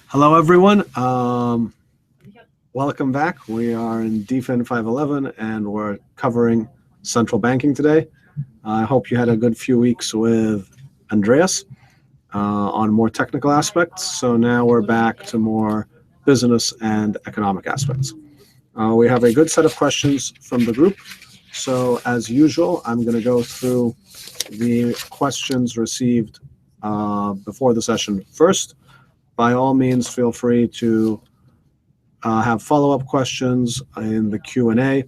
Hello, everyone. Welcome back. We are in DFIN 511, and we're covering central banking today. I hope you had a good few weeks with Andreas on more technical aspects. So now we're back to more business and economic aspects. We have a good set of questions from the group. So as usual, I'm going to go through the questions received before the session first. By all means, feel free to have follow-up questions in the Q&A,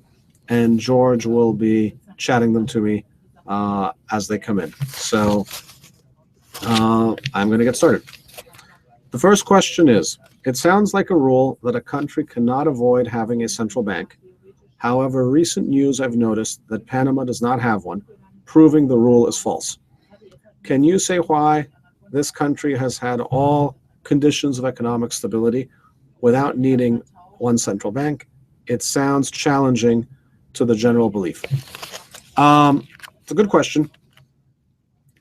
and George will be chatting them to me as they come in. So I'm going to get started. The first question is, it sounds like a rule that a country cannot avoid having a central bank. However, recent news I've noticed that Panama does not have one, proving the rule is false. Can you say why this country has had all conditions of economic stability without needing one central bank? It sounds challenging to the general belief. It's a good question.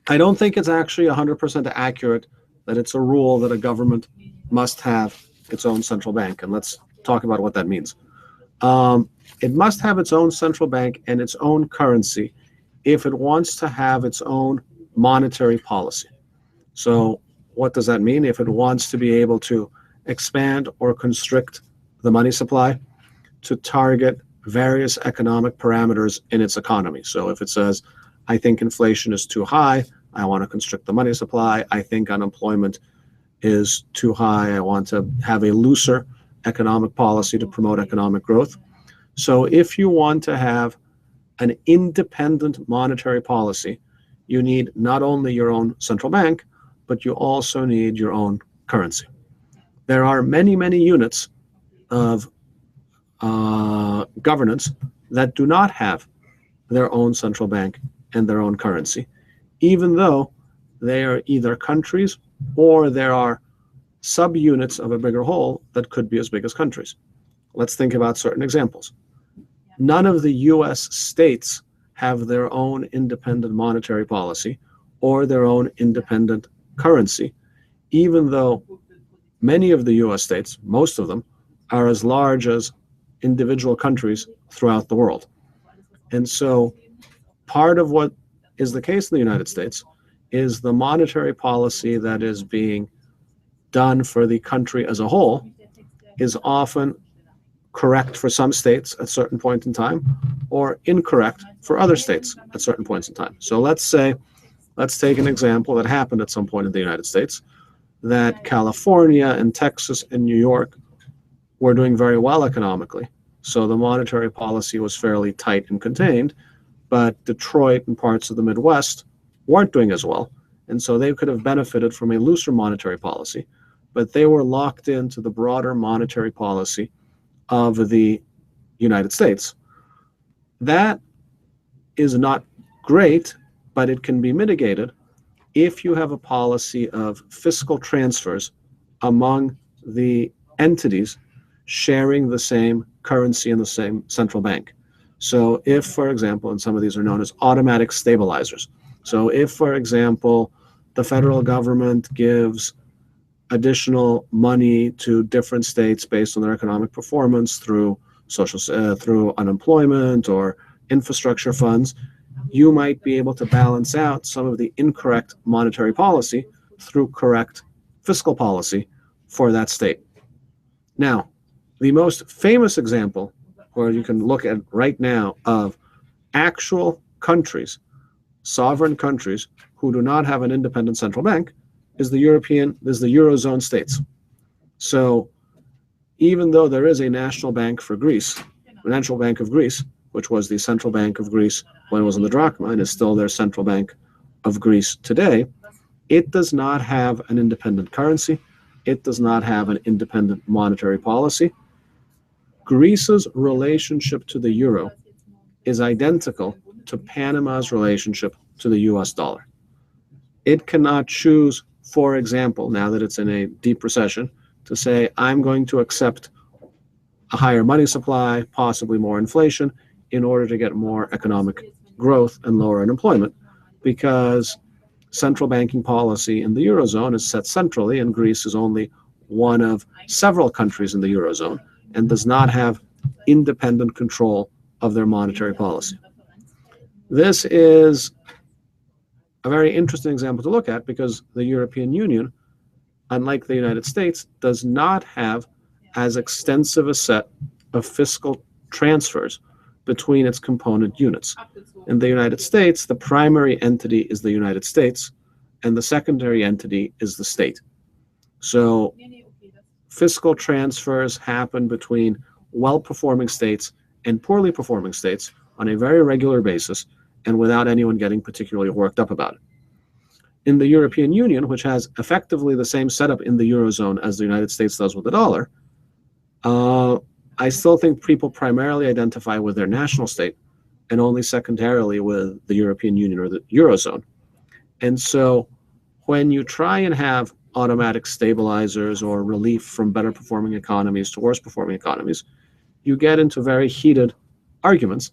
I don't think it's actually 100% accurate that it's a rule that a government must have its own central bank. And let's talk about what that means. It must have its own central bank and its own currency if it wants to have its own monetary policy. So what does that mean? If it wants to be able to expand or constrict the money supply to target various economic parameters in its economy. So if it says, I think inflation is too high, I want to constrict the money supply, I think unemployment is too high, I want to have a looser economic policy to promote economic growth. So if you want to have an independent monetary policy, you need not only your own central bank, but you also need your own currency. There are many, many units of governance that do not have their own central bank and their own currency, even though they are either countries or there are subunits of a bigger whole that could be as big as countries. Let's think about certain examples. None of the US states have their own independent monetary policy or their own independent currency, even though many of the US states, most of them, are as large as individual countries throughout the world. And so part of what is the case in the United States is the monetary policy that is being done for the country as a whole is often correct for some states at certain point in time or incorrect for other states at certain points in time. So let's take an example that happened at some point in the United States, that California and Texas and New York were doing very well economically. So the monetary policy was fairly tight and contained, but Detroit and parts of the Midwest weren't doing as well. And so they could have benefited from a looser monetary policy, but they were locked into the broader monetary policy of the United States. That is not great, but it can be mitigated if you have a policy of fiscal transfers among the entities sharing the same currency and the same central bank. So if, for example, and some of these are known as automatic stabilizers. So if, for example, the federal government gives additional money to different states based on their economic performance through through unemployment or infrastructure funds, you might be able to balance out some of the incorrect monetary policy through correct fiscal policy for that state. Now, the most famous example, where you can look at right now, of actual countries, sovereign countries, who do not have an independent central bank is the Eurozone states. So even though there is a national bank for Greece, the National Bank of Greece, which was the central bank of Greece when it was in the drachma and is still their central bank of Greece today, it does not have an independent currency. It does not have an independent monetary policy. Greece's relationship to the euro is identical to Panama's relationship to the US dollar. It cannot choose, for example, now that it's in a deep recession, to say, I'm going to accept a higher money supply, possibly more inflation, in order to get more economic growth and lower unemployment, because central banking policy in the Eurozone is set centrally, and Greece is only one of several countries in the Eurozone and does not have independent control of their monetary policy. This is a very interesting example to look at because the European Union, unlike the United States, does not have as extensive a set of fiscal transfers between its component units. In the United States, the primary entity is the United States, and the secondary entity is the state. So fiscal transfers happen between well-performing states and poorly performing states on a very regular basis and without anyone getting particularly worked up about it. In the European Union, which has effectively the same setup in the Eurozone as the United States does with the dollar, I still think people primarily identify with their national state and only secondarily with the European Union or the Eurozone. And so when you try and have automatic stabilizers or relief from better performing economies to worse performing economies, you get into very heated arguments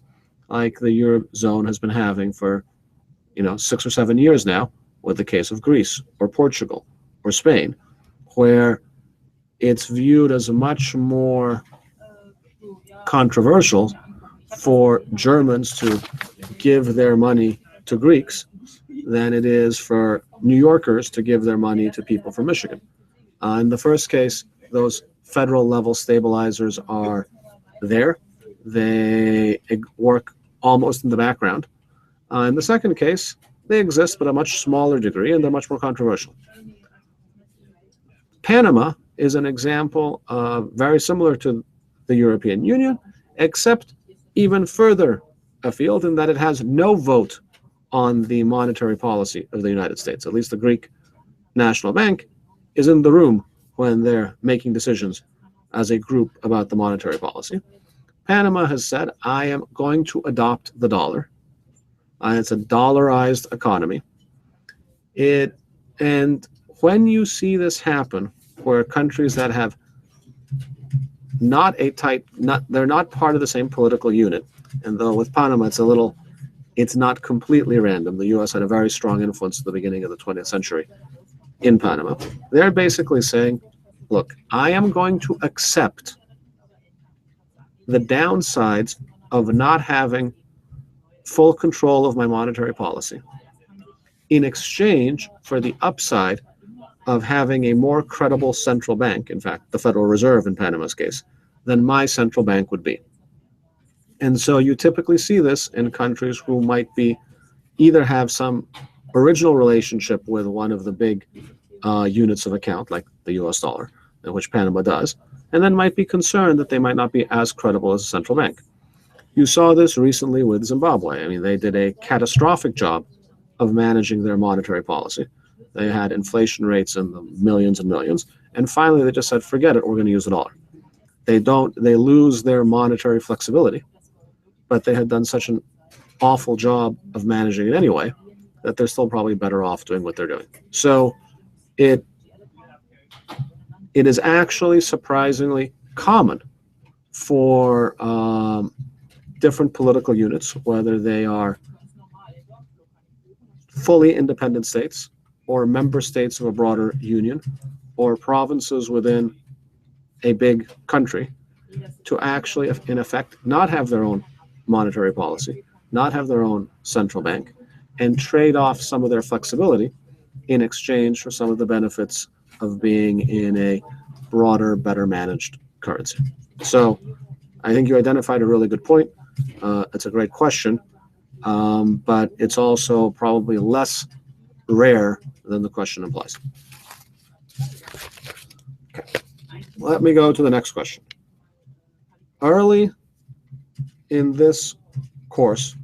like the Eurozone has been having for 6 or 7 years now with the case of Greece or Portugal or Spain, where it's viewed as much more controversial for Germans to give their money to Greeks than it is for New Yorkers to give their money to people from Michigan. In the first case, those federal level stabilizers are there. They work almost in the background. In the second case, they exist, but a much smaller degree, and they're much more controversial. Panama is an example very similar to the European Union, except even further afield in that it has no vote on the monetary policy of the United States. At least the Greek National Bank is in the room when they're making decisions as a group about the monetary policy. Panama has said, I am going to adopt the dollar. It's a dollarized economy. And when you see this happen, where countries that have they're not part of the same political unit, and though with Panama it's not completely random. The U.S. had a very strong influence at the beginning of the 20th century in Panama. They're basically saying, look, I am going to accept the downsides of not having full control of my monetary policy in exchange for the upside of having a more credible central bank, in fact, the Federal Reserve in Panama's case, than my central bank would be. And so you typically see this in countries who might be either have some original relationship with one of the big units of account, like the US dollar, which Panama does, and then might be concerned that they might not be as credible as a central bank. You saw this recently with Zimbabwe. I mean, they did a catastrophic job of managing their monetary policy. They had inflation rates in the millions and millions, and finally they just said, forget it, we're going to use the dollar. They lose their monetary flexibility, but they had done such an awful job of managing it anyway that they're still probably better off doing what they're doing. So it is actually surprisingly common for different political units, whether they are fully independent states or member states of a broader union or provinces within a big country, to actually, in effect, not have their own monetary policy, not have their own central bank, and trade off some of their flexibility in exchange for some of the benefits of being in a broader, better managed currency. So I think you identified a really good point. It's a great question, but it's also probably less rare than the question implies. Okay. Let me go to the next question. Early in this course,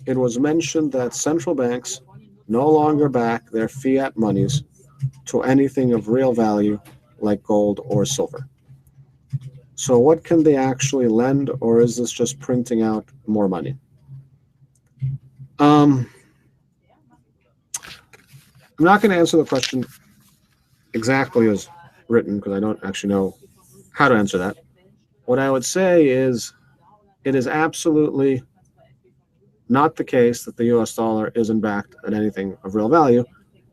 it was mentioned that central banks no longer back their fiat monies to anything of real value like gold or silver. So what can they actually lend, or is this just printing out more money? I'm not going to answer the question exactly as written because I don't actually know how to answer that. What I would say is it is absolutely not the case that the US dollar isn't backed at anything of real value.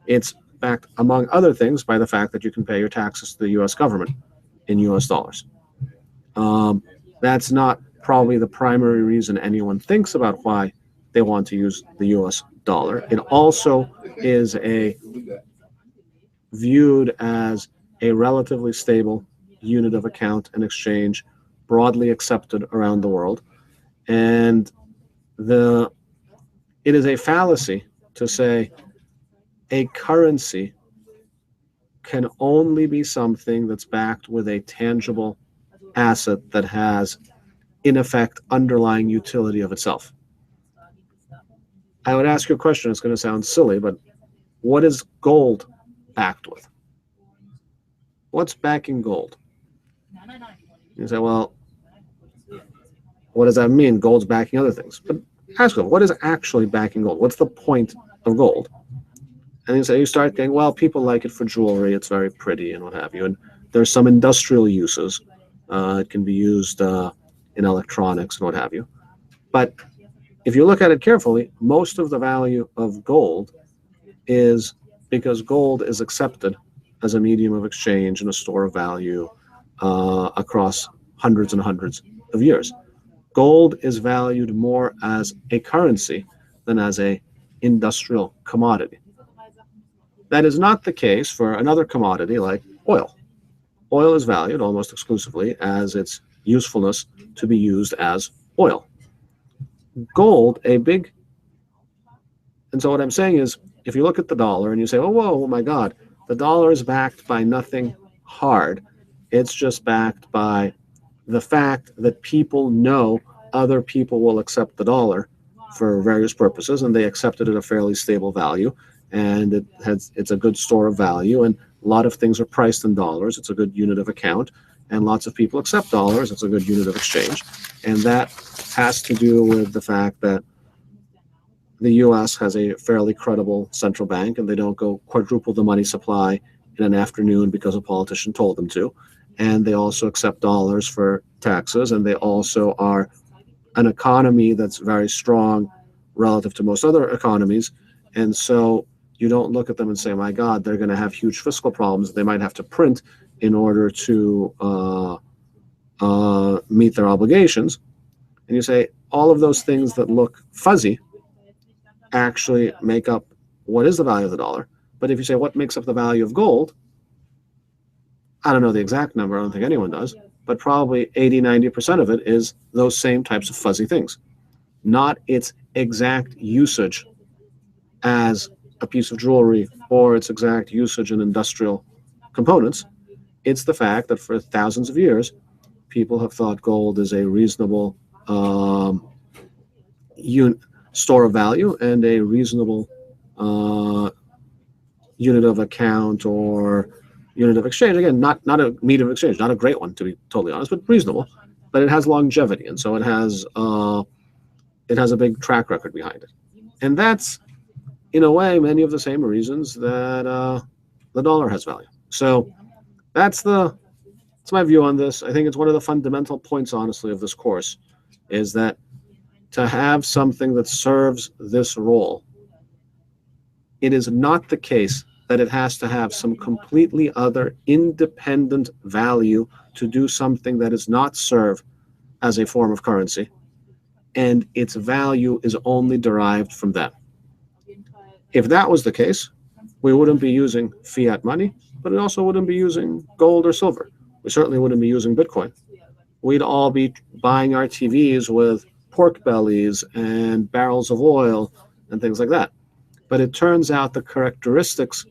It's backed, among other things, by the fact that you can pay your taxes to the US government in US dollars. That's not probably the primary reason anyone thinks about why they want to use the US dollar. It also is viewed as a relatively stable unit of account and exchange, broadly accepted around the world. And it is a fallacy to say a currency can only be something that's backed with a tangible asset that has, in effect, underlying utility of itself. I would ask you a question, it's going to sound silly, but what is gold backed with? What's backing gold? You say, well, what does that mean? Gold's backing other things. But ask them, what is actually backing gold? What's the point of gold? And you start thinking, well, people like it for jewelry. It's very pretty and what have you. And there's some industrial uses. It can be used in electronics and what have you. But if you look at it carefully, most of the value of gold is because gold is accepted as a medium of exchange and a store of value across hundreds and hundreds of years. Gold is valued more as a currency than as an industrial commodity. That is not the case for another commodity like oil. Oil is valued almost exclusively as its usefulness to be used as oil. Gold, and so what I'm saying is, if you look at the dollar and you say, oh, whoa, oh my God, the dollar is backed by nothing hard. It's just backed by the fact that people know other people will accept the dollar for various purposes, and they accept it at a fairly stable value, and it's a good store of value, and a lot of things are priced in dollars. It's a good unit of account, and lots of people accept dollars. It's a good unit of exchange, and that has to do with the fact that the U.S. has a fairly credible central bank, and they don't go quadruple the money supply in an afternoon because a politician told them to. And they also accept dollars for taxes, and they also are an economy that's very strong relative to most other economies. And so you don't look at them and say, my God, they're going to have huge fiscal problems. They might have to print in order to meet their obligations. And you say, all of those things that look fuzzy actually make up what is the value of the dollar. But if you say, what makes up the value of gold? I don't know the exact number. I don't think anyone does. But probably 80–90% of it is those same types of fuzzy things, not its exact usage as a piece of jewelry or its exact usage in industrial components. It's the fact that for thousands of years, people have thought gold is a reasonable store of value and a reasonable unit of account or unit of exchange. Again, not a medium of exchange, not a great one to be totally honest, but reasonable. But it has longevity, and so it has a big track record behind it. And that's, in a way, many of the same reasons that the dollar has value. So that's my view on this. I think it's one of the fundamental points, honestly, of this course, is that to have something that serves this role, it is not the case that it has to have some completely other independent value to do something that is not serve as a form of currency, and its value is only derived from that. If that was the case, we wouldn't be using fiat money, but it also wouldn't be using gold or silver. We certainly wouldn't be using Bitcoin. We'd all be buying our TVs with pork bellies and barrels of oil and things like that. But it turns out the characteristics,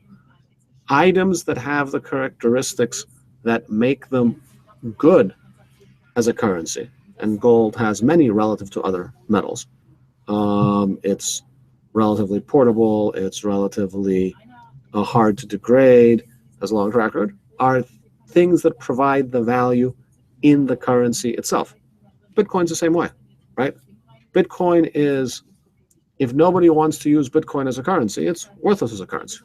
items that have the characteristics that make them good as a currency, and gold has many relative to other metals. It's relatively portable, it's relatively hard to degrade, has a long track record, are things that provide the value in the currency itself. Bitcoin's the same way, right? Bitcoin is, if nobody wants to use Bitcoin as a currency, it's worthless as a currency.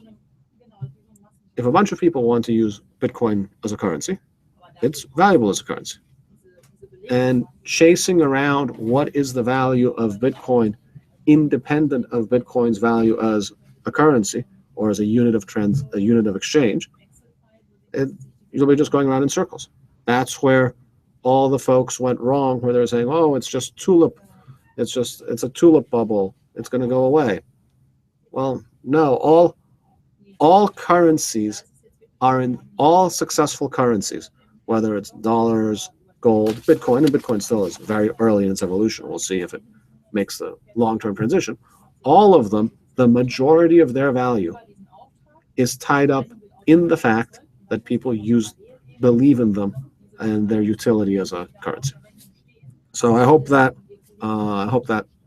If a bunch of people want to use Bitcoin as a currency, it's valuable as a currency. And chasing around what is the value of Bitcoin independent of Bitcoin's value as a currency or as a unit of exchange, you'll be just going around in circles. That's where all the folks went wrong, where they're saying, "Oh, it's just tulip. It's a tulip bubble. It's going to go away." Well, no. All currencies are in all successful currencies, whether it's dollars, gold, Bitcoin, and Bitcoin still is very early in its evolution. We'll see if it makes the long-term transition. All of them, the majority of their value is tied up in the fact that people believe in them and their utility as a currency. So I hope that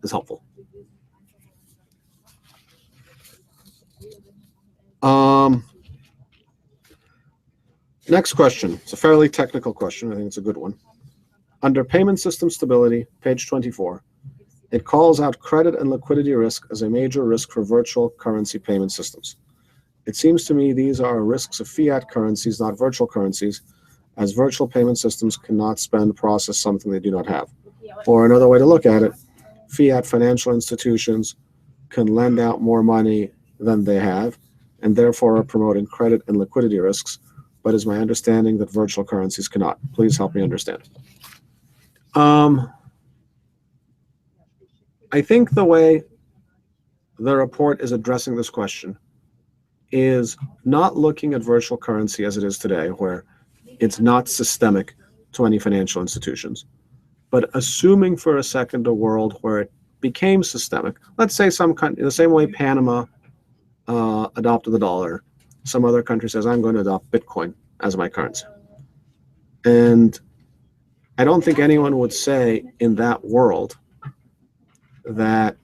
is helpful. Next question. It's a fairly technical question. I think it's a good one. Under payment system stability, page 24, it calls out credit and liquidity risk as a major risk for virtual currency payment systems. It seems to me these are risks of fiat currencies, not virtual currencies, as virtual payment systems cannot process something they do not have. Or another way to look at it, fiat financial institutions can lend out more money than they have, and therefore are promoting credit and liquidity risks, but is my understanding that virtual currencies cannot. Please help me understand. I think the way the report is addressing this question is not looking at virtual currency as it is today, where it's not systemic to any financial institutions, but assuming for a second a world where it became systemic. Let's say some country, the same way Panama adopted the dollar, some other country says, I'm going to adopt Bitcoin as my currency. And I don't think anyone would say in that world that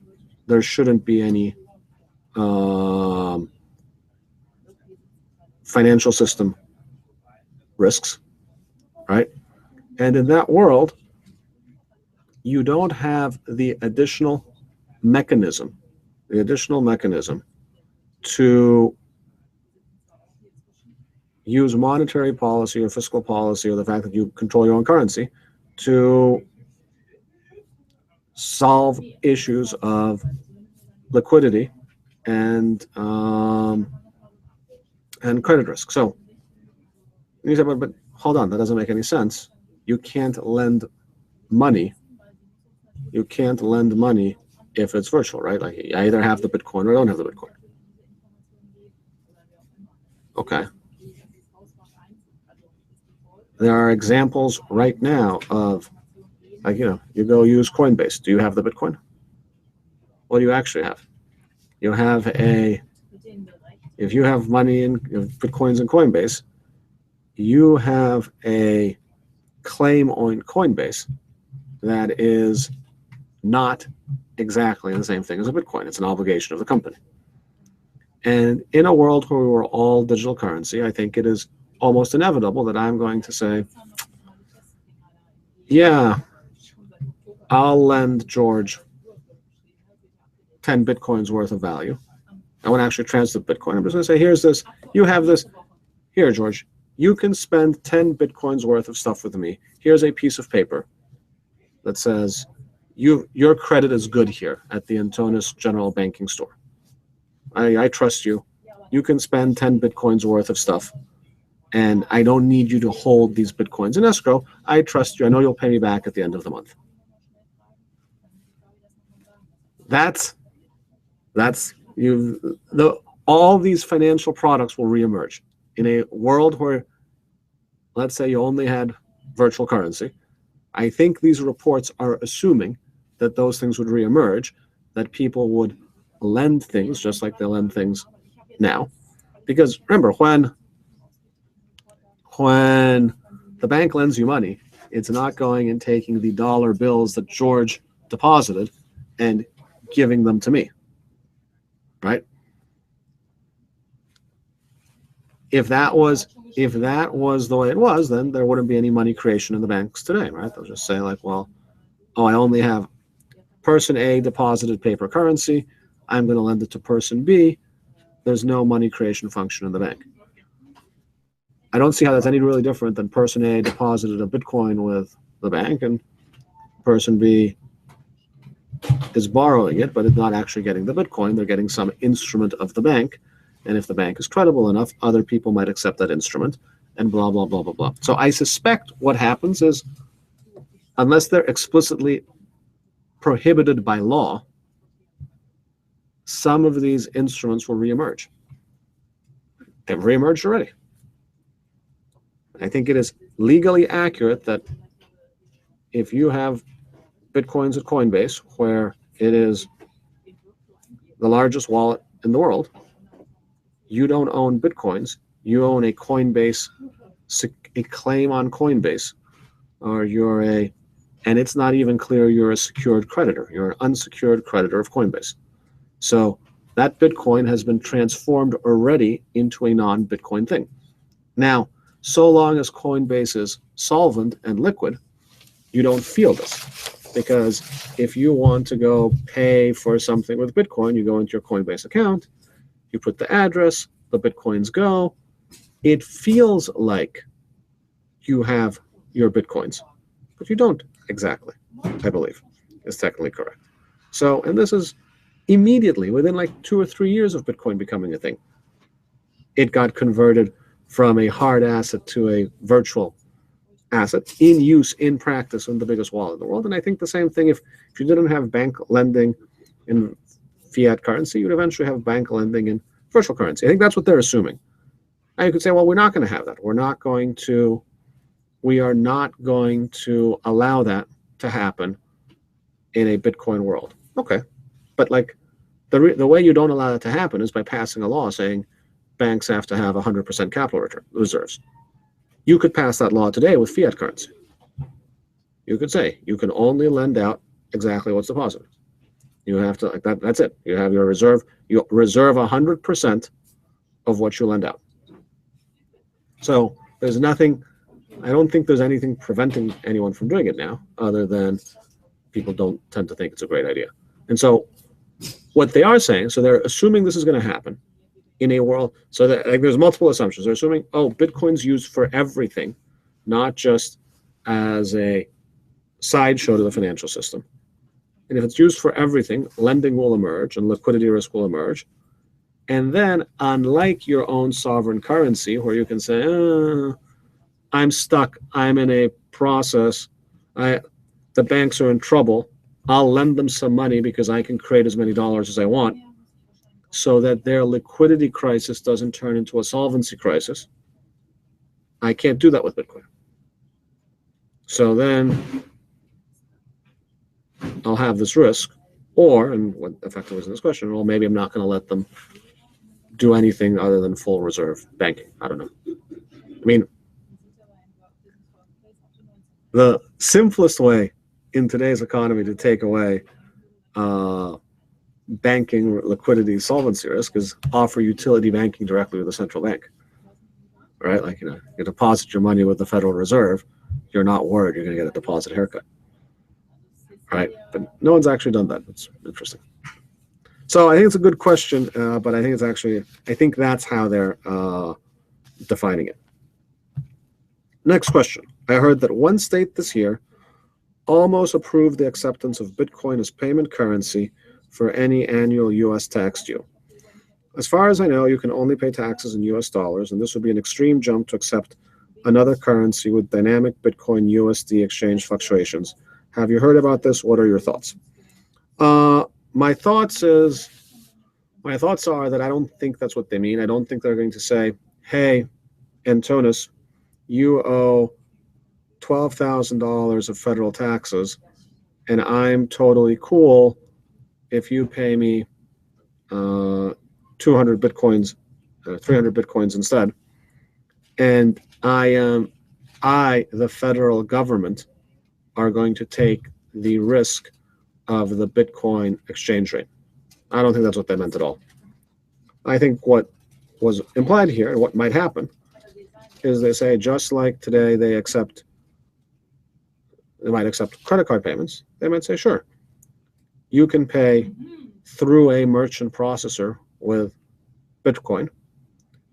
there shouldn't be any financial system risks, right? And in that world, you don't have the additional mechanism to use monetary policy or fiscal policy or the fact that you control your own currency to solve issues of liquidity and credit risk. So you say, but hold on, that doesn't make any sense. You can't lend money. You can't lend money if it's virtual, right? Like you either have the Bitcoin or don't have the Bitcoin. Okay. There are examples right now of, like, you go use Coinbase. Do you have the Bitcoin? What do you actually have? You have if you have money in Bitcoins in Coinbase, you have a claim on Coinbase that is not exactly the same thing as a Bitcoin. It's an obligation of the company. And in a world where we're all digital currency, I think it is almost inevitable that I'm going to say, yeah, I'll lend George 10 Bitcoins worth of value. I won't actually transfer Bitcoin. I'm just going to say, here's this. You have this. Here, George, you can spend 10 Bitcoins worth of stuff with me. Here's a piece of paper that says, your credit is good here at the Antonis General Banking Store. I trust you. You can spend 10 Bitcoins worth of stuff, and I don't need you to hold these Bitcoins in escrow. I trust you. I know you'll pay me back at the end of the month. All these financial products will reemerge in a world where, let's say, you only had virtual currency. I think these reports are assuming that those things would reemerge, that people would lend things just like they lend things now. Because remember, when the bank lends you money, it's not going and taking the dollar bills that George deposited and giving them to me, right? If that was the way it was, then there wouldn't be any money creation in the banks today, right? They'll just say like, well, I only have person A deposited paper currency. I'm going to lend it to person B. There's no money creation function in the bank. I don't see how that's any really different than person A deposited a Bitcoin with the bank and person B is borrowing it, but is not actually getting the Bitcoin. They're getting some instrument of the bank. And if the bank is credible enough, other people might accept that instrument, and blah, blah, blah, blah, blah. So I suspect what happens is, unless they're explicitly prohibited by law, some of these instruments will reemerge. They've reemerged already. I think it is legally accurate that if you have Bitcoins at Coinbase, where it is the largest wallet in the world, you don't own Bitcoins, you own a Coinbase, a claim on Coinbase, or and it's not even clear you're a secured creditor. You're an unsecured creditor of Coinbase. So that Bitcoin has been transformed already into a non-Bitcoin thing. Now, so long as Coinbase is solvent and liquid, you don't feel this. Because if you want to go pay for something with Bitcoin, you go into your Coinbase account, you put the address, the Bitcoins go. It feels like you have your Bitcoins, but you don't exactly, I believe, is technically correct. So, and this is immediately, within like 2 or 3 years of Bitcoin becoming a thing, it got converted from a hard asset to a virtual asset in use, in practice, in the biggest wallet in the world. And I think the same thing, if you didn't have bank lending in fiat currency, you'd eventually have bank lending in virtual currency. I think that's what they're assuming. Now you could say, well, we're not going to have that. We are not going to allow that to happen in a Bitcoin world. Okay. But like the way you don't allow that to happen is by passing a law saying banks have to have 100% capital reserves. You could pass that law today with fiat currency. You could say you can only lend out exactly what's deposited. You have to, like that. That's it. You have your reserve. You reserve 100% of what you lend out. So there's nothing. I don't think there's anything preventing anyone from doing it now, other than people don't tend to think it's a great idea. And so what they are saying, so they're assuming this is going to happen in a world. So that, like, there's multiple assumptions. They're assuming, oh, Bitcoin's used for everything, not just as a sideshow to the financial system. And if it's used for everything, lending will emerge and liquidity risk will emerge. And then, unlike your own sovereign currency, where you can say, I'm stuck, I'm in a process, the banks are in trouble, I'll lend them some money because I can create as many dollars as I want, so that their liquidity crisis doesn't turn into a solvency crisis. I can't do that with Bitcoin. So then I'll have this risk, and what effectively was in this question, well, maybe I'm not going to let them do anything other than full reserve banking. I don't know. I mean, the simplest way in today's economy to take away banking liquidity solvency risk is offer utility banking directly with the central bank, right? Like, you deposit your money with the Federal Reserve, you're not worried you're going to get a deposit haircut, right? But no one's actually done that. It's interesting. So I think it's a good question, but I think that's how they're defining it. Next question. I heard that one state this year almost approved the acceptance of Bitcoin as payment currency for any annual U.S. tax due. As far as I know, you can only pay taxes in U.S. dollars, and this would be an extreme jump to accept another currency with dynamic Bitcoin USD exchange fluctuations. Have you heard about this? What are your thoughts? My thoughts are that I don't think that's what they mean. I don't think they're going to say, hey, Antonis, you owe $12,000 of federal taxes, and I'm totally cool if you pay me 200 Bitcoins, 300 Bitcoins instead. And I, the federal government, are going to take the risk of the Bitcoin exchange rate. I don't think that's what they meant at all. I think what was implied here, and what might happen, is they say, just like today they might accept credit card payments, they might say, sure, you can pay through a merchant processor with Bitcoin,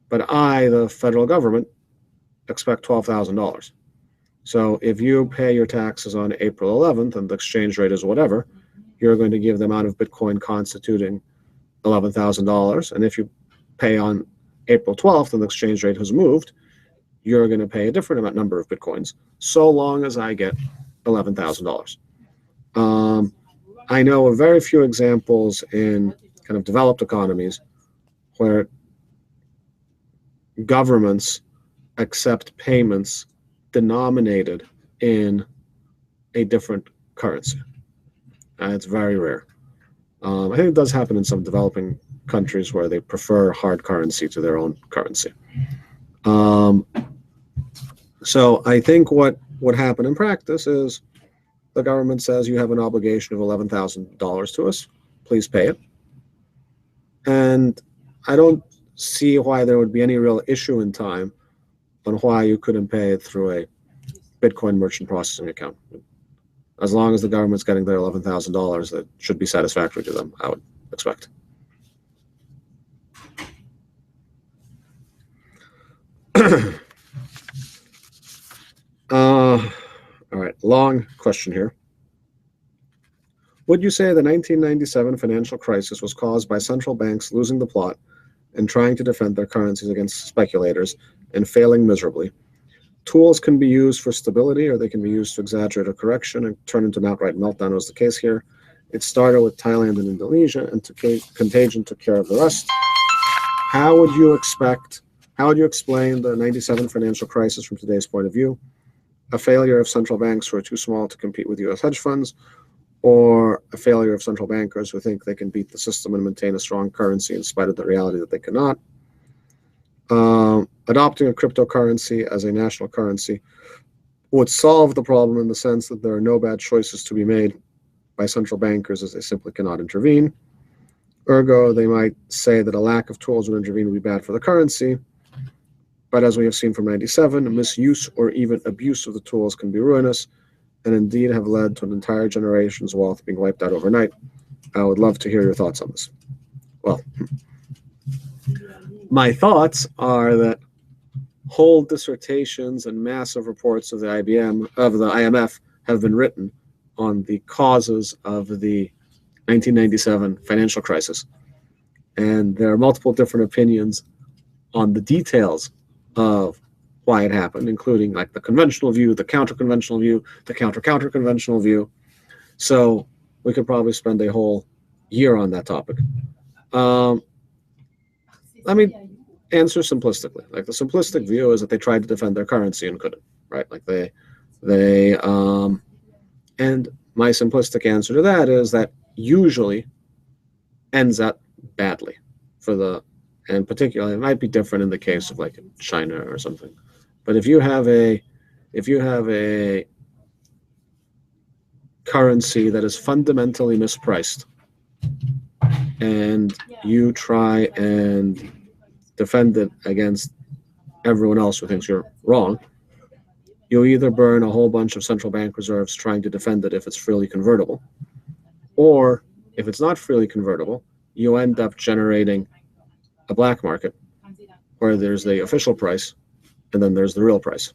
but I, the federal government, expect $12,000. So if you pay your taxes on April 11th and the exchange rate is whatever, you're going to give the amount of Bitcoin constituting $11,000. And if you pay on April 12th and the exchange rate has moved, you're going to pay a different number of Bitcoins, so long as I get $11,000. I know of very few examples in kind of developed economies where governments accept payments denominated in a different currency. It's very rare. I think it does happen in some developing countries where they prefer hard currency to their own currency. So I think what would happen in practice is the government says you have an obligation of $11,000 to us, please pay it. And I don't see why there would be any real issue in time on why you couldn't pay it through a Bitcoin merchant processing account. As long as the government's getting their $11,000, that should be satisfactory to them, I would expect. All right, long question here. Would you say the 1997 financial crisis was caused by central banks losing the plot and trying to defend their currencies against speculators and failing miserably? Tools can be used for stability, or they can be used to exaggerate a correction and turn into an outright meltdown, was the case here. It started with Thailand and Indonesia, and contagion took care of the rest. How would you explain the 97 financial crisis from today's point of view? A failure of central banks who are too small to compete with U.S. hedge funds, or a failure of central bankers who think they can beat the system and maintain a strong currency in spite of the reality that they cannot? Adopting a cryptocurrency as a national currency would solve the problem in the sense that there are no bad choices to be made by central bankers, as they simply cannot intervene. Ergo, they might say that a lack of tools would intervene would be bad for the currency. But as we have seen from 97, misuse or even abuse of the tools can be ruinous, and indeed have led to an entire generation's wealth being wiped out overnight. I would love to hear your thoughts on this. Well, my thoughts are that whole dissertations and massive reports of the IMF have been written on the causes of the 1997 financial crisis. And there are multiple different opinions on the details of why it happened, including like the conventional view, the counter-conventional view, the counter-counter-conventional view. So we could probably spend a whole year on that topic. Let me answer simplistically. Like, the simplistic view is that they tried to defend their currency and couldn't, right? Like and my simplistic answer to that is that usually ends up badly and particularly, it might be different in the case of like China or something. But if you have a currency that is fundamentally mispriced and you try and defend it against everyone else who thinks you're wrong, you'll either burn a whole bunch of central bank reserves trying to defend it if it's freely convertible, or if it's not freely convertible, you end up generating a black market where there's the official price and then there's the real price.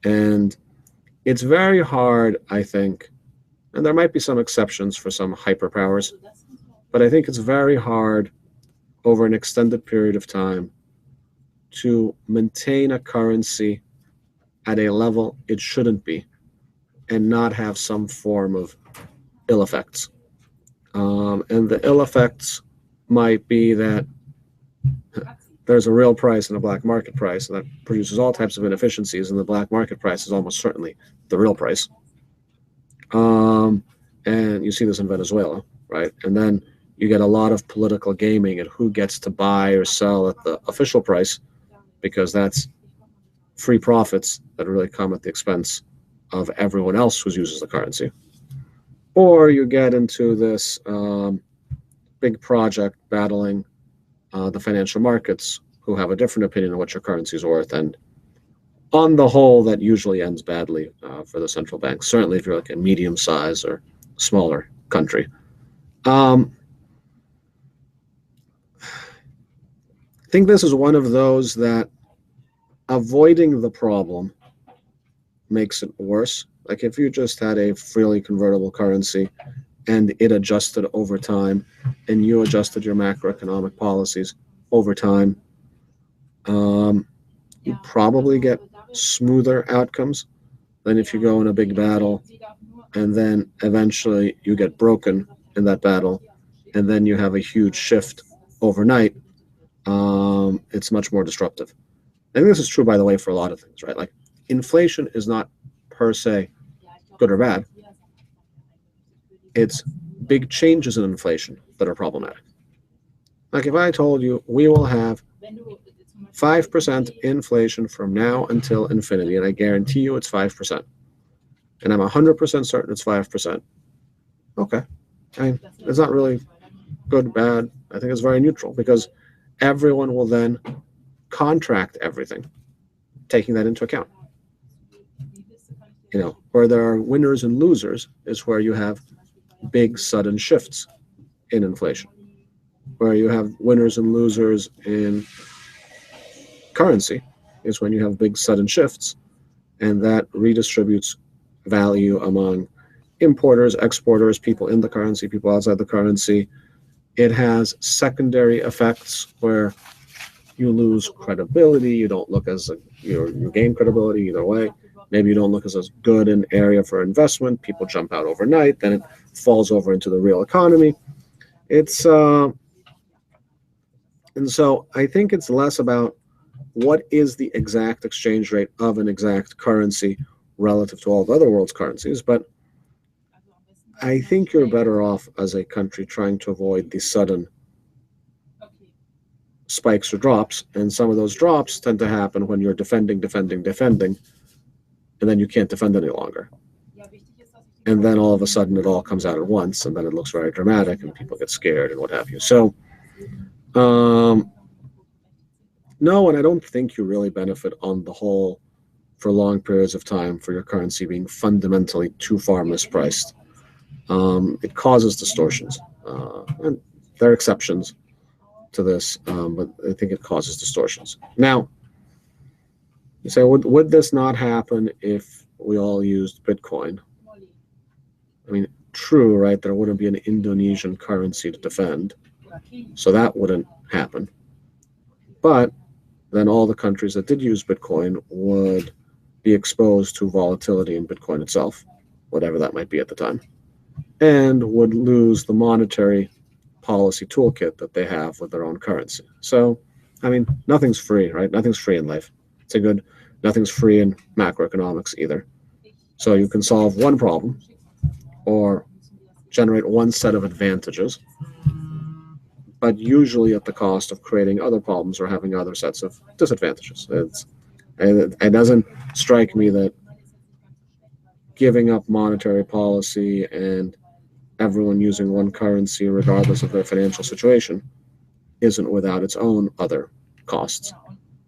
And it's very hard, I think, and there might be some exceptions for some hyperpowers, but I think it's very hard over an extended period of time to maintain a currency at a level it shouldn't be and not have some form of ill effects. And the ill effects might be that there's a real price and a black market price, and that produces all types of inefficiencies, and the black market price is almost certainly the real price. And you see this in Venezuela, right? And then you get a lot of political gaming at who gets to buy or sell at the official price, because that's free profits that really come at the expense of everyone else who uses the currency. Or you get into this big project battling the financial markets, who have a different opinion of what your currency is worth. And on the whole, that usually ends badly for the central bank, certainly if you're like a medium-sized or smaller country. I think this is one of those that avoiding the problem makes it worse. Like, if you just had a freely convertible currency and it adjusted over time, and you adjusted your macroeconomic policies over time, you probably get smoother outcomes than if you go in a big battle and then eventually you get broken in that battle and then you have a huge shift overnight. It's much more disruptive. I think this is true, by the way, for a lot of things, right? Like inflation is not per se good or bad. It's big changes in inflation that are problematic. Like if I told you we will have 5% inflation from now until infinity, and I guarantee you it's 5%, and I'm 100% certain it's 5%. Okay. I mean, it's not really good, bad. I think it's very neutral because everyone will then contract everything, taking that into account. Where there are winners and losers is where you have big sudden shifts in inflation, where you have winners and losers in currency is when you have big sudden shifts, and that redistributes value among importers, exporters, people in the currency, people outside the currency. It has secondary effects where you lose credibility. You don't look as you gain credibility either way. Maybe you don't look as good an area for investment. People jump out overnight, then it falls over into the real economy. It's and so I think it's less about what is the exact exchange rate of an exact currency relative to all the other world's currencies, but I think you're better off as a country trying to avoid these sudden spikes or drops, and some of those drops tend to happen when you're defending, and then you can't defend any longer. And then all of a sudden it all comes out at once, and then it looks very dramatic, and people get scared and what have you. So, no, and I don't think you really benefit on the whole for long periods of time for your currency being fundamentally too far mispriced. It causes distortions, and there are exceptions to this, but I think it causes distortions. Now, you say, would this not happen if we all used Bitcoin? I mean, true, right? There wouldn't be an Indonesian currency to defend, so that wouldn't happen. But then all the countries that did use Bitcoin would be exposed to volatility in Bitcoin itself, whatever that might be at the time, and would lose the monetary policy toolkit that they have with their own currency. So, I mean, nothing's free, right? Nothing's free in life. Nothing's free in macroeconomics either. So you can solve one problem or generate one set of advantages, but usually at the cost of creating other problems or having other sets of disadvantages. It doesn't strike me that giving up monetary policy and everyone using one currency regardless of their financial situation isn't without its own other costs.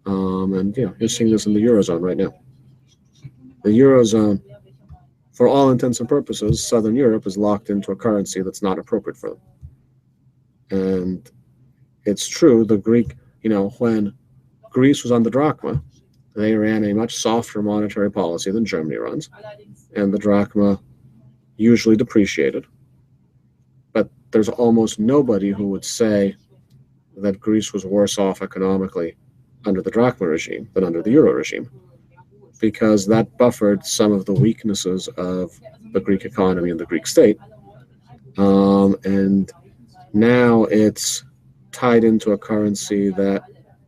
And you're seeing this in the Eurozone right now. The Eurozone, for all intents and purposes, Southern Europe is locked into a currency that's not appropriate for them. And it's true, the Greek, when Greece was on the drachma, they ran a much softer monetary policy than Germany runs, and the drachma usually depreciated. But there's almost nobody who would say that Greece was worse off economically under the drachma regime than under the euro regime, because that buffered some of the weaknesses of the Greek economy and the Greek state. And now it's tied into a currency that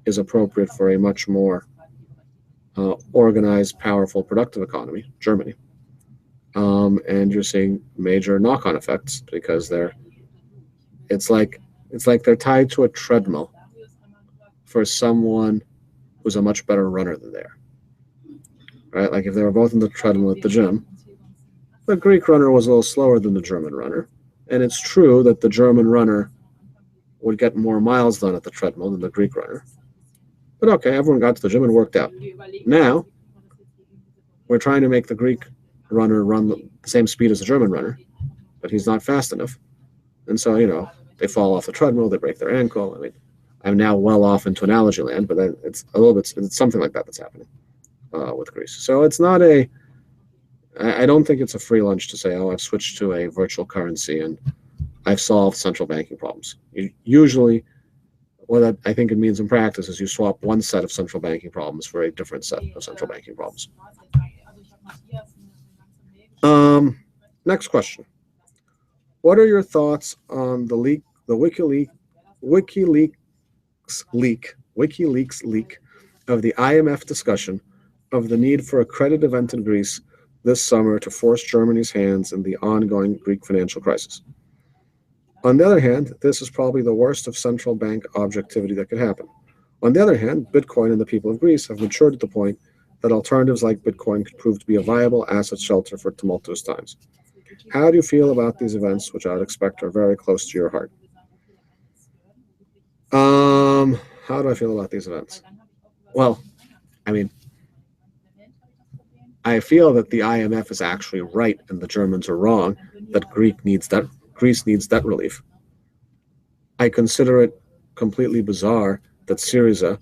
is appropriate for a much more organized, powerful, productive economy, Germany. And you're seeing major knock-on effects because it's like they're tied to a treadmill for someone who's a much better runner than they are. Right? Like if they were both in the treadmill at the gym, the Greek runner was a little slower than the German runner. And it's true that the German runner would get more miles done at the treadmill than the Greek runner. But okay, everyone got to the gym and worked out. Now, we're trying to make the Greek runner run the same speed as the German runner, but he's not fast enough. And so, they fall off the treadmill, they break their ankle. I mean, I'm now well off into analogy land, but it's something like that that's happening with Greece. So it's not I don't think it's a free lunch to say, oh, I've switched to a virtual currency and I've solved central banking problems. Usually, what I think it means in practice is you swap one set of central banking problems for a different set of central banking problems. Next question. What are your thoughts on the WikiLeaks leak of the IMF discussion of the need for a credit event in Greece this summer to force Germany's hands in the ongoing Greek financial crisis? On the other hand, this is probably the worst of central bank objectivity that could happen. On the other hand, Bitcoin and the people of Greece have matured to the point that alternatives like Bitcoin could prove to be a viable asset shelter for tumultuous times. How do you feel about these events, which I would expect are very close to your heart? How do I feel about these events? Well, I mean, I feel that the IMF is actually right and the Germans are wrong, that Greece needs debt relief. I consider it completely bizarre that Syriza,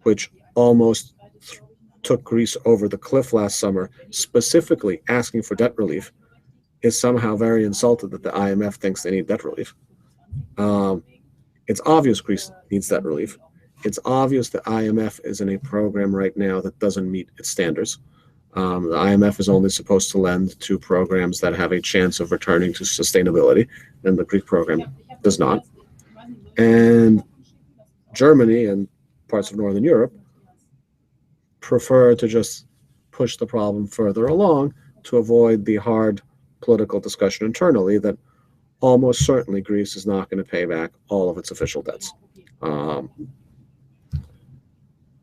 which almost took Greece over the cliff last summer, specifically asking for debt relief, is somehow very insulted that the IMF thinks they need debt relief. It's obvious Greece needs debt relief. It's obvious the IMF is in a program right now that doesn't meet its standards. The IMF is only supposed to lend to programs that have a chance of returning to sustainability, and the Greek program does not. And Germany and parts of Northern Europe prefer to just push the problem further along to avoid the hard political discussion internally that almost certainly Greece is not going to pay back all of its official debts.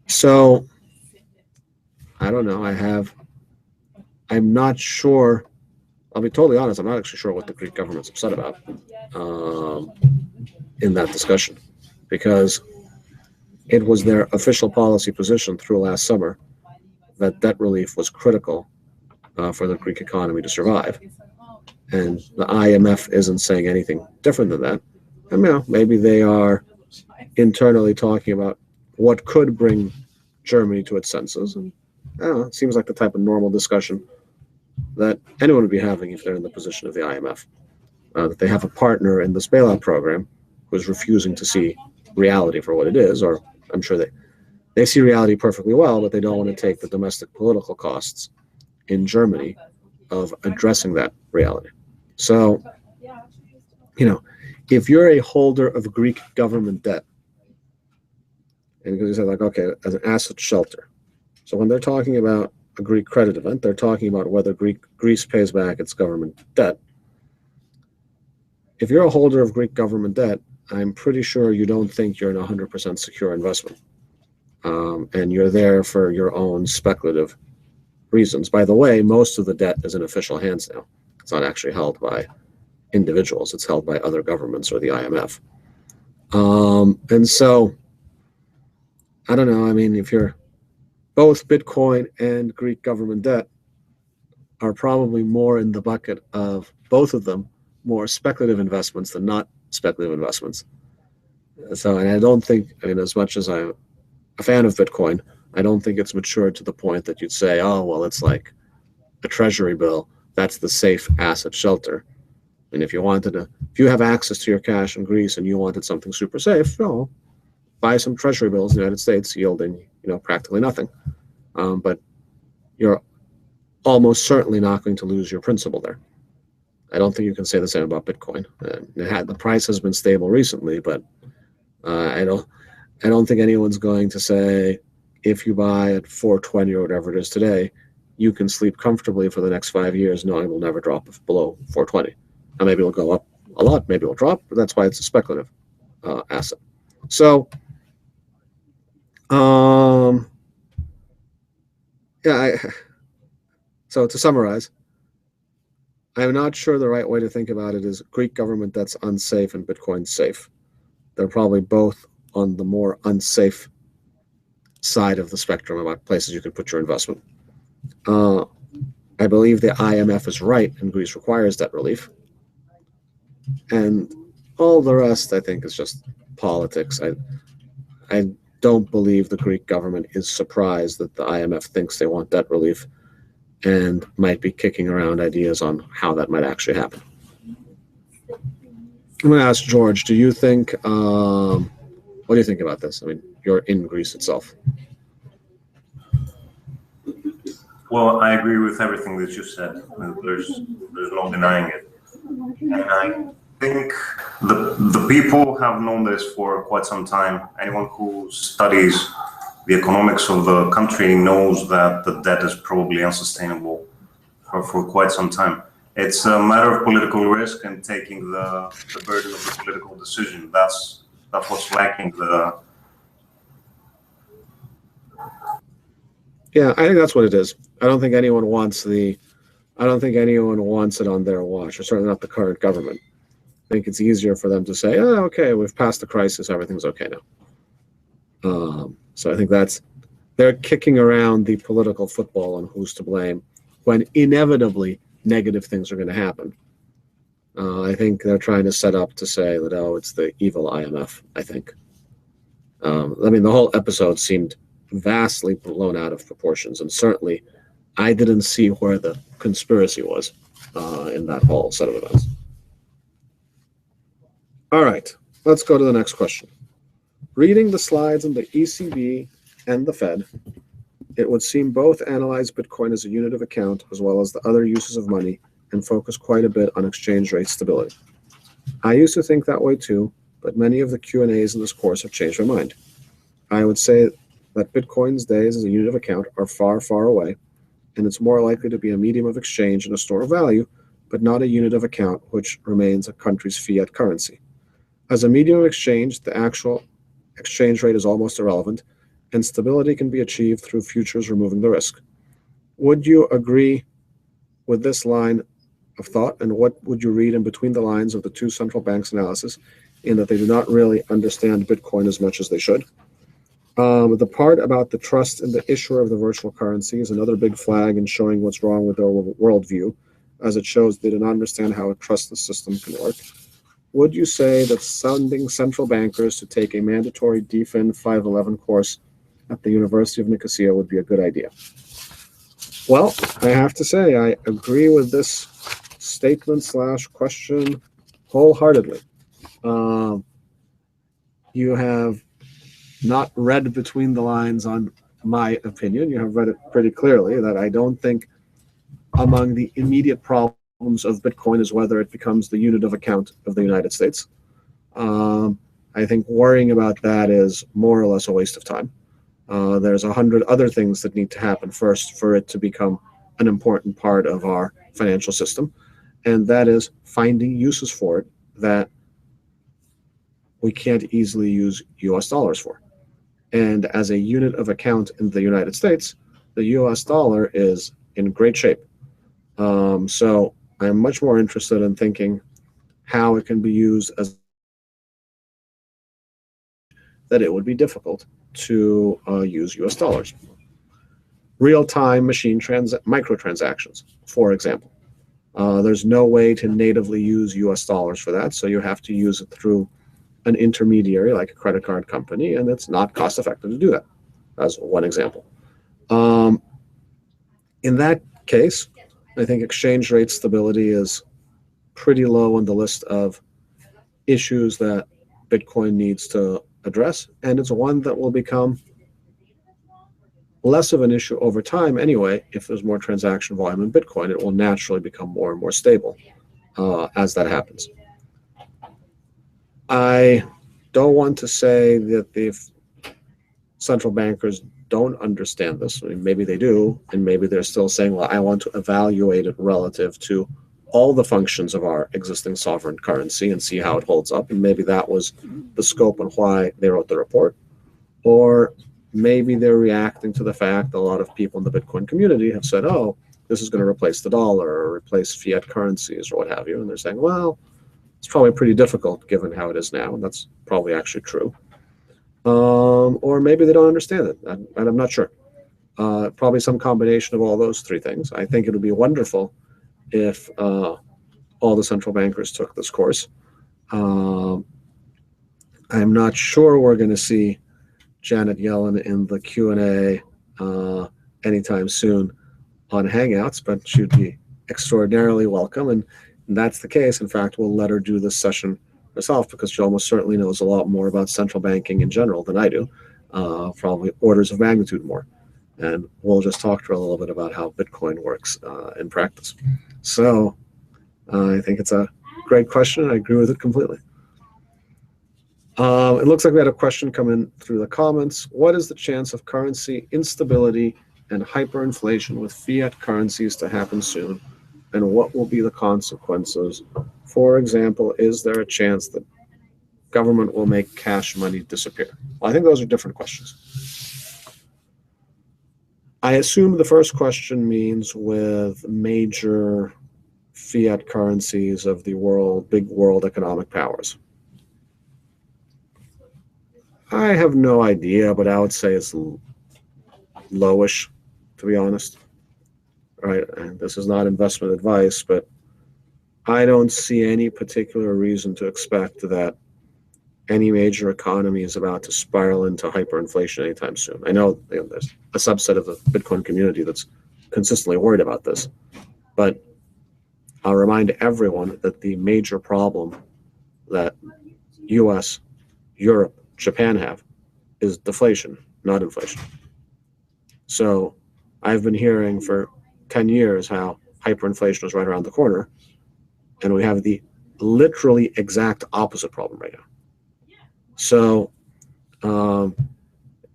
So I don't know. I'm not sure. I'll be totally honest. I'm not actually sure what the Greek government's upset about in that discussion, because it was their official policy position through last summer that debt relief was critical for the Greek economy to survive. And the IMF isn't saying anything different than that. And maybe they are internally talking about what could bring Germany to its senses. And it seems like the type of normal discussion that anyone would be having if they're in the position of the IMF. That they have a partner in this bailout program who's refusing to see reality for what it is, or I'm sure they see reality perfectly well, but they don't want to take the domestic political costs in Germany of addressing that reality. So, if you're a holder of Greek government debt, and because you said, like, okay, as an asset shelter. So when they're talking about a Greek credit event, they're talking about whether Greece pays back its government debt. If you're a holder of Greek government debt, I'm pretty sure you don't think you're in 100% secure investment. And you're there for your own speculative reasons. By the way, most of the debt is in official hands now. It's not actually held by individuals. It's held by other governments or the IMF. And so, I don't know. I mean, if you're both Bitcoin and Greek government debt are probably more in the bucket of both of them, more speculative investments than not speculative investments. So, and I don't think, as much as I'm a fan of Bitcoin, I don't think it's matured to the point that you'd say, oh, well, it's like a treasury bill. That's the safe asset shelter. And if you have access to your cash in Greece and you wanted something super safe, buy some treasury bills in the United States yielding, practically nothing. But you're almost certainly not going to lose your principal there. I don't think you can say the same about Bitcoin. The price has been stable recently, but I don't think anyone's going to say, if you buy at 420 or whatever it is today, you can sleep comfortably for the next 5 years knowing it will never drop below 420. Now, maybe it'll go up a lot, maybe it'll drop, but that's why it's a speculative asset. So, so to summarize, I'm not sure the right way to think about it is Greek government that's unsafe and Bitcoin safe. They're probably both on the more unsafe side of the spectrum about places you can put your investment. I believe the IMF is right and Greece requires debt relief. And all the rest, I think, is just politics. I don't believe the Greek government is surprised that the IMF thinks they want debt relief. and might be kicking around ideas on how that might actually happen. I'm going to ask George, do you think, what do you think about this? I mean, you're in Greece itself. Well, I agree with everything that you said. There's no denying it. And I think the people have known this for quite some time. Anyone who studies the economics of the country knows that the debt is probably unsustainable for quite some time. It's a matter of political risk and taking the burden of the political decision. That's what's lacking. Yeah, I think that's what it is. I don't think anyone wants it on their watch, or certainly not the current government. I think it's easier for them to say, oh, okay, we've passed the crisis, everything's okay now. So I think they're kicking around the political football on who's to blame when inevitably negative things are going to happen. I think they're trying to set up to say that, oh, it's the evil IMF, I think. I mean, the whole episode seemed vastly blown out of proportions, and certainly I didn't see where the conspiracy was in that whole set of events. All right, let's go to the next question. Reading the slides on the ECB and the Fed, it would seem both analyze Bitcoin as a unit of account as well as the other uses of money and focus quite a bit on exchange rate stability. I used to think that way too, but many of the Q&As in this course have changed my mind. I would say that Bitcoin's days as a unit of account are far, far away, and it's more likely to be a medium of exchange and a store of value, but not a unit of account, which remains a country's fiat currency. As a medium of exchange, the actual exchange rate is almost irrelevant, and stability can be achieved through futures removing the risk. Would you agree with this line of thought, and what would you read in between the lines of the two central banks' analysis in that they do not really understand Bitcoin as much as they should? The part about the trust in the issuer of the virtual currency is another big flag in showing what's wrong with their worldview, as it shows they do not understand how a trustless system can work. Would you say that sending central bankers to take a mandatory DFIN 511 course at the University of Nicosia would be a good idea? Well, I have to say I agree with this statement / question wholeheartedly. You have not read between the lines on my opinion. You have read it pretty clearly that I don't think among the immediate problems of Bitcoin is whether it becomes the unit of account of the United States. I think worrying about that is more or less a waste of time. There's 100 other things that need to happen first for it to become an important part of our financial system, and that is finding uses for it that we can't easily use US dollars for. And as a unit of account in the United States, the US dollar is in great shape. So I'm much more interested in thinking how it can be used as that it would be difficult to use US dollars. Real-time machine microtransactions, for example. There's no way to natively use US dollars for that, so you have to use it through an intermediary like a credit card company, and it's not cost effective to do that, as one example. In that case, I think exchange rate stability is pretty low on the list of issues that Bitcoin needs to address, and it's one that will become less of an issue over time anyway. If there's more transaction volume in Bitcoin, it will naturally become more and more stable as that happens. I don't want to say that the central bankers don't understand this. I mean, maybe they do, and maybe they're still saying, well, I want to evaluate it relative to all the functions of our existing sovereign currency and see how it holds up. And maybe that was the scope and why they wrote the report. Or maybe they're reacting to the fact that a lot of people in the Bitcoin community have said, oh, this is going to replace the dollar or replace fiat currencies or what have you. And they're saying, well, it's probably pretty difficult given how it is now. And that's probably actually true. Or maybe they don't understand it, and I'm not sure. Probably some combination of all those three things. I think it would be wonderful if all the central bankers took this course. I'm not sure we're going to see Janet Yellen in the Q&A anytime soon on Hangouts, but she'd be extraordinarily welcome. And that's the case. In fact, we'll let her do this session herself because she almost certainly knows a lot more about central banking in general than I do, probably orders of magnitude more. And we'll just talk to her a little bit about how Bitcoin works in practice. So I think it's a great question. I agree with it completely. It looks like we had a question come in through the comments. What is the chance of currency instability and hyperinflation with fiat currencies to happen soon? And what will be the consequences? For example, is there a chance that government will make cash money disappear? Well, I think those are different questions. I assume the first question means with major fiat currencies of the world, big world economic powers. I have no idea, but I would say it's lowish, to be honest. Right, and this is not investment advice, but I don't see any particular reason to expect that any major economy is about to spiral into hyperinflation anytime soon. I know there's a subset of the Bitcoin community that's consistently worried about this, but I'll remind everyone that the major problem that US, Europe, Japan have is deflation, not inflation. So I've been hearing for 10 years how hyperinflation is right around the corner, and we have the literally exact opposite problem right now. So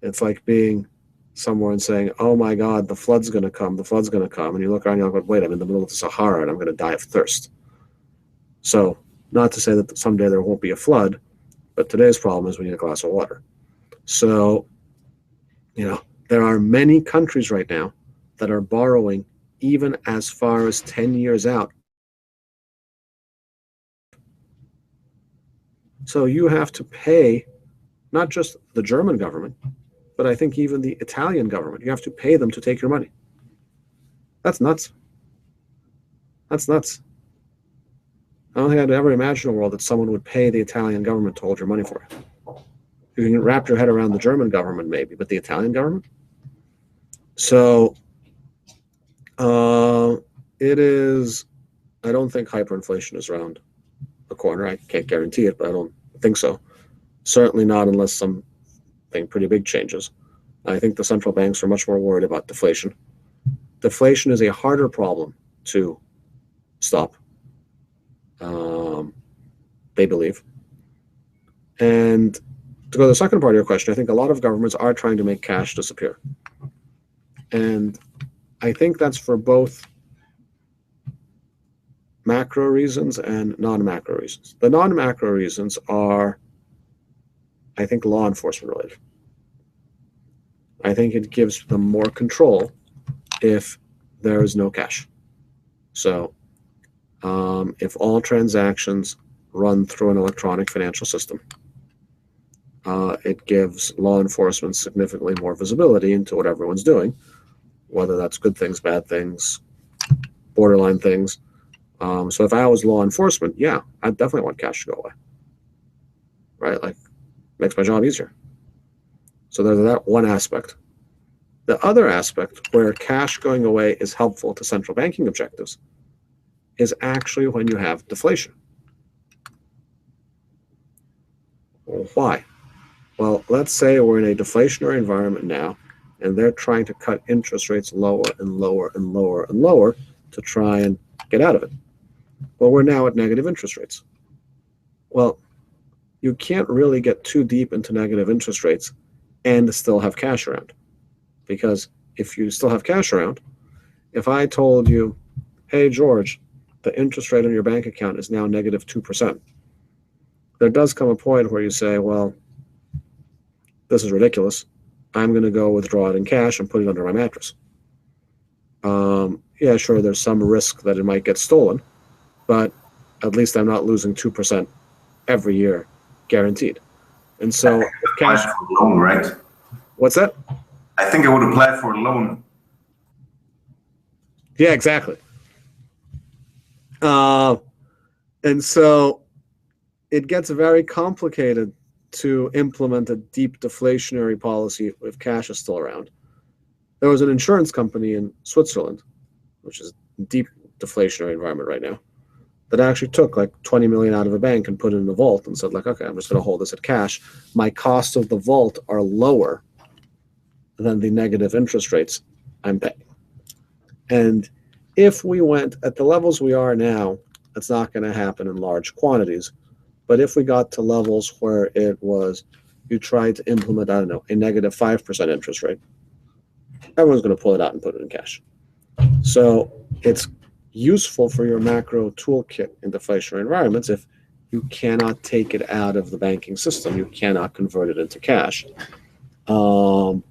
it's like being somewhere and saying, oh my God, the flood's going to come, the flood's going to come. And you look around and you're like, wait, I'm in the middle of the Sahara and I'm going to die of thirst. So not to say that someday there won't be a flood, but today's problem is we need a glass of water. So, there are many countries right now that are borrowing even as far as 10 years out. So you have to pay not just the German government, but I think even the Italian government. You have to pay them to take your money. That's nuts. That's nuts. I don't think I'd ever imagine a world that someone would pay the Italian government to hold your money for you. You can wrap your head around the German government maybe, but the Italian government? So it is, I don't think hyperinflation is around the corner. I can't guarantee it, but I don't think so. Certainly not unless something pretty big changes. I think the central banks are much more worried about deflation. Deflation is a harder problem to stop, they believe. And to go to the second part of your question, I think a lot of governments are trying to make cash disappear. And I think that's for both macro reasons and non-macro reasons. The non-macro reasons are, I think, law enforcement related. I think it gives them more control if there is no cash. So if all transactions run through an electronic financial system, it gives law enforcement significantly more visibility into what everyone's doing, whether that's good things, bad things, borderline things. So if I was law enforcement, yeah, I'd definitely want cash to go away. Right? Like, makes my job easier. So there's that one aspect. The other aspect where cash going away is helpful to central banking objectives is actually when you have deflation. Well, why? Well, let's say we're in a deflationary environment now, and they're trying to cut interest rates lower and lower and lower and lower to try and get out of it. Well, we're now at negative interest rates. Well, you can't really get too deep into negative interest rates and still have cash around. Because if you still have cash around, if I told you, hey, George, the interest rate on your bank account is now negative 2%, there does come a point where you say, well, this is ridiculous. I'm going to go withdraw it in cash and put it under my mattress. Yeah, sure, there's some risk that it might get stolen, but at least I'm not losing 2% every year, guaranteed. And so, cash for a loan, right? What's that? I think it would apply for a loan. Yeah, exactly. And so it gets very complicated to implement a deep deflationary policy if cash is still around. There was an insurance company in Switzerland which is a deep deflationary environment right now, that actually took like 20 million out of a bank and put it in a vault and said like, okay, I'm just going to hold this at cash. My costs of the vault are lower than the negative interest rates I'm paying. And if we went at the levels we are now, it's not going to happen in large quantities. But if we got to levels where it was, you tried to implement, I don't know, a negative 5% interest rate, everyone's going to pull it out and put it in cash. So it's useful for your macro toolkit in deflationary environments if you cannot take it out of the banking system. You cannot convert it into cash. The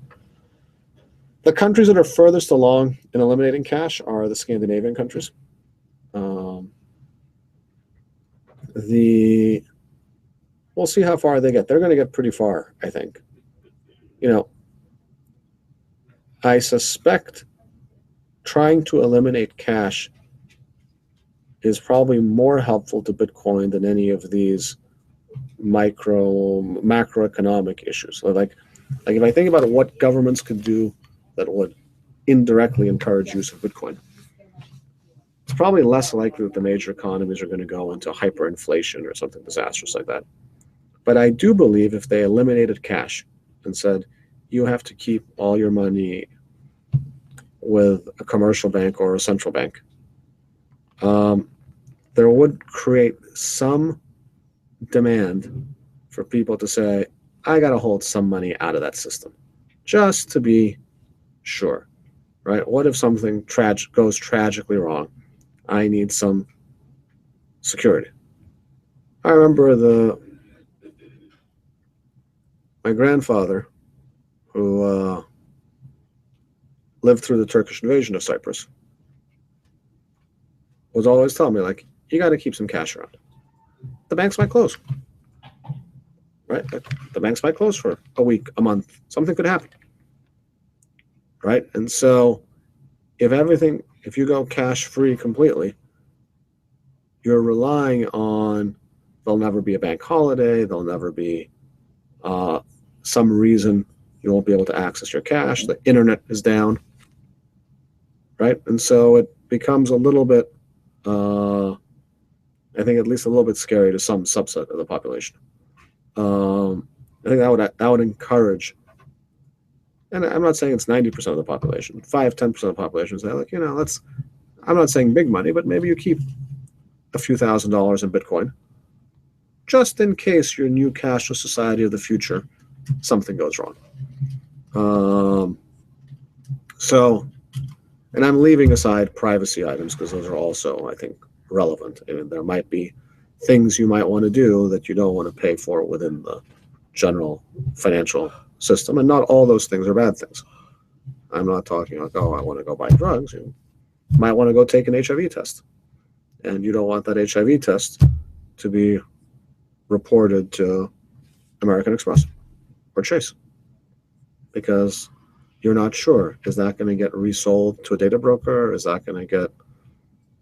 countries that are furthest along in eliminating cash are the Scandinavian countries. We'll see how far they get. They're going to get pretty far, I think. I suspect trying to eliminate cash is probably more helpful to Bitcoin than any of these macroeconomic issues. So like if I think about what governments could do that would indirectly encourage use of Bitcoin, it's probably less likely that the major economies are going to go into hyperinflation or something disastrous like that. But I do believe if they eliminated cash and said, you have to keep all your money with a commercial bank or a central bank, there would create some demand for people to say, I got to hold some money out of that system just to be sure, right? What if something goes tragically wrong? I need some security. I remember my grandfather, who lived through the Turkish invasion of Cyprus, was always telling me, like, you got to keep some cash around. The banks might close, right? The banks might close for a week, a month. Something could happen, right? And so if you go cash free completely, you're relying on, there'll never be a bank holiday, there'll never be some reason you won't be able to access your cash, the internet is down, right? And so it becomes a little bit, I think at least a little bit scary to some subset of the population. I think that would encourage, and I'm not saying it's 90% of the population, 5-10% of the population say, like, I'm not saying big money, but maybe you keep a few $1,000s in Bitcoin, just in case your new cashless society of the future, something goes wrong. And I'm leaving aside privacy items because those are also, I think, relevant. I mean, there might be things you might want to do that you don't want to pay for within the general financial system, and not all those things are bad things. I'm not talking like, oh, I want to go buy drugs. You might want to go take an HIV test, and you don't want that HIV test to be reported to American Express or Chase because you're not sure. Is that going to get resold to a data broker? Is that going to get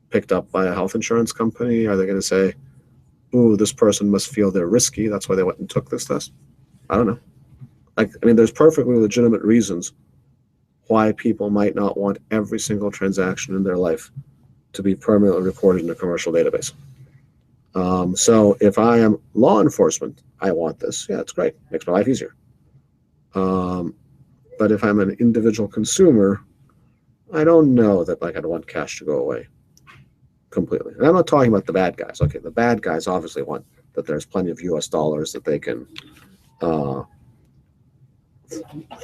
picked up by a health insurance company? Are they going to say, ooh, this person must feel they're risky, that's why they went and took this test? I don't know. There's perfectly legitimate reasons why people might not want every single transaction in their life to be permanently recorded in a commercial database. So if I am law enforcement, I want this. Yeah, it's great. Makes my life easier. But if I'm an individual consumer, I don't know that I'd want cash to go away completely. And I'm not talking about the bad guys. Okay, the bad guys obviously want that there's plenty of US dollars that they can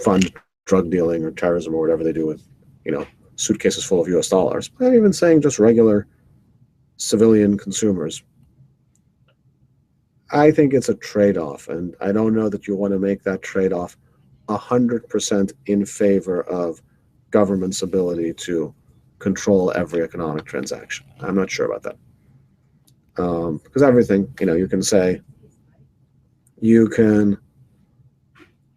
fund drug dealing or terrorism or whatever they do with, suitcases full of US dollars. But I'm even saying just regular civilian consumers. I think it's a trade-off, and I don't know that you want to make that trade-off 100% in favor of government's ability to control every economic transaction. I'm not sure about that. Because everything, you can say,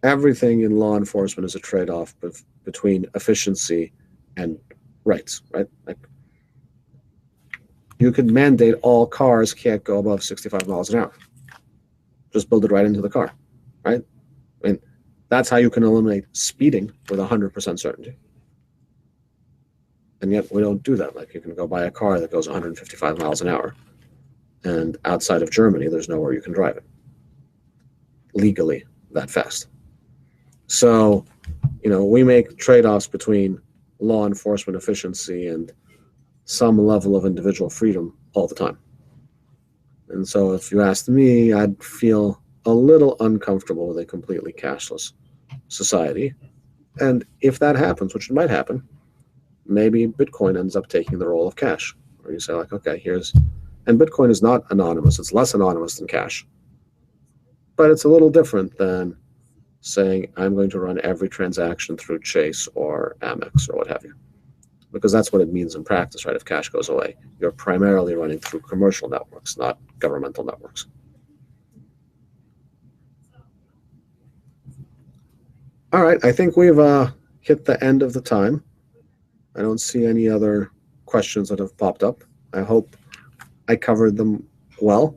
everything in law enforcement is a trade-off between efficiency and rights, right? You could mandate all cars can't go above 65 miles an hour. Just build it right into the car, right? That's how you can eliminate speeding with 100% certainty. And yet we don't do that. Like, you can go buy a car that goes 155 miles an hour, and outside of Germany, there's nowhere you can drive it legally that fast. So, we make trade-offs between law enforcement efficiency and some level of individual freedom all the time. And so if you asked me, I'd feel a little uncomfortable with a completely cashless society. And if that happens, which might happen, maybe Bitcoin ends up taking the role of cash. Or you say, like, okay, and Bitcoin is not anonymous. It's less anonymous than cash. But it's a little different than saying, I'm going to run every transaction through Chase or Amex or what have you. Because that's what it means in practice, right? If cash goes away, you're primarily running through commercial networks, not governmental networks. All right, I think we've hit the end of the time. I don't see any other questions that have popped up. I hope I covered them well.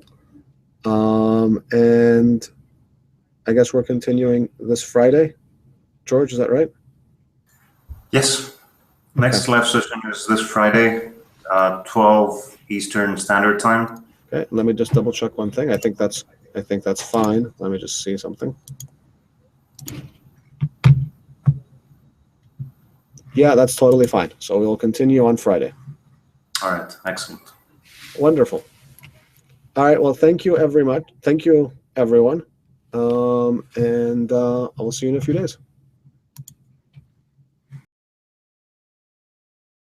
And I guess we're continuing this Friday. George, is that right? Yes. Next live session is this Friday, 12 Eastern Standard Time. Okay, let me just double check one thing. I think that's fine. Let me just see something. Yeah, that's totally fine. So we'll continue on Friday. All right, excellent. Wonderful. All right, well, thank you very much. Thank you, everyone. And I'll see you in a few days.